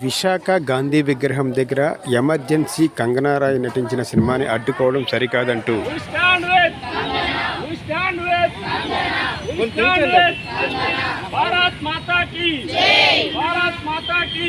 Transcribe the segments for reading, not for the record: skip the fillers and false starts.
విశాఖ గాంధీ విగ్రహం దగ్గర ఎమర్జెన్సీ కంగనా రాయ్ నటించిన సినిమాని అడ్డుకోవడం సరికాదంటూ భారత్ మాతా కీ భారత్ మాతా కీ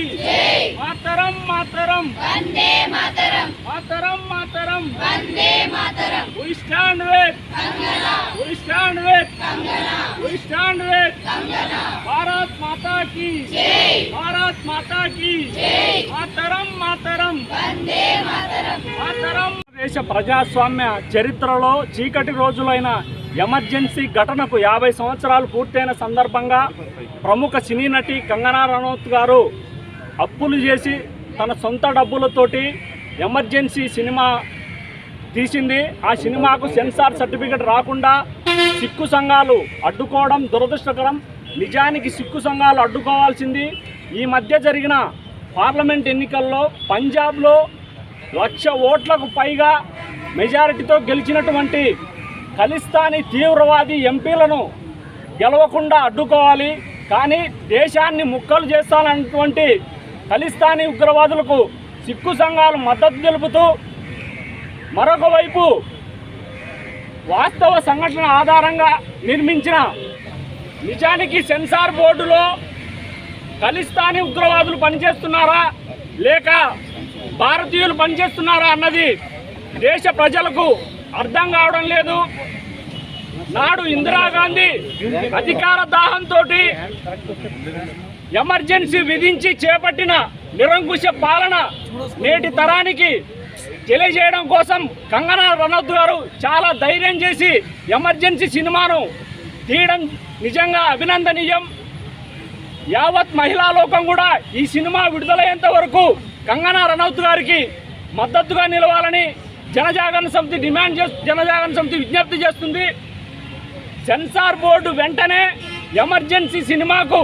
మాతరం మాతరం వందే మాతరం మాతరం మాతరం వందే మాతరం we stand with Kangana we stand with Kangana we stand with Kangana Bharat Mata కీ జై భారత్ మాతా కీ జై మాతరం మాతరం వందే మాతరం మాతరం దేశ ప్రజాస్వామ్య చరిత్రలో చీకటి రోజులైన ఎమర్జెన్సీ ఘటనకు 50 సంవత్సరాలు పూర్తయిన సందర్భంగా ప్రముఖ సినీ నటి కంగనా రనౌత్ గారు అప్పులు చేసి తన సొంత డబ్బులతోటి ఎమర్జెన్సీ సినిమా తీసింది. ఆ సినిమాకు సెన్సార్ సర్టిఫికెట్ రాకుండా సిక్కు సంఘాలు అడ్డుకోవడం దురదృష్టకరం. నిజానికి సిక్కు సంఘాలు అడ్డుకోవాల్సింది ఈ మధ్య జరిగిన పార్లమెంట్ ఎన్నికల్లో పంజాబ్లో 1,00,000 ఓట్లకు పైగా మెజారిటీతో గెలిచినటువంటి ఖలిస్తానీ తీవ్రవాది ఎంపీలను గెలవకుండా అడ్డుకోవాలి. కానీ దేశాన్ని ముక్కలు చేస్తానన్నటువంటి ఖలిస్తానీ ఉగ్రవాదులకు సిక్కు సంఘాలు మద్దతు తెలుపుతూ మరొక వైపు వాస్తవ సంఘటన ఆధారంగా నిర్మించిన నిజానికి సెన్సార్ బోర్డులో ఖలిస్తానీ ఉగ్రవాదులు పనిచేస్తున్నారా లేక భారతీయులు పనిచేస్తున్నారా అన్నది దేశ ప్రజలకు అర్థం కావడం లేదు. నాడు ఇందిరాగాంధీ అధికార దాహంతో ఎమర్జెన్సీ విధించి చేపట్టిన నిరంకుశ పాలన నేటి తరానికి తెలియజేయడం కోసం కంగనా రనౌత్ గారు చాలా ధైర్యం చేసి ఎమర్జెన్సీ సినిమాను తీయడం నిజంగా అభినందనీయం. యావత్ మహిళా లోకం కూడా ఈ సినిమా విడుదలయ్యేంత వరకు కంగనా రనౌత్ గారికి మద్దతుగా నిలవాలని జనజాగరణ సమితి విజ్ఞప్తి చేస్తుంది. సెన్సార్ బోర్డు వెంటనే ఎమర్జెన్సీ సినిమాకు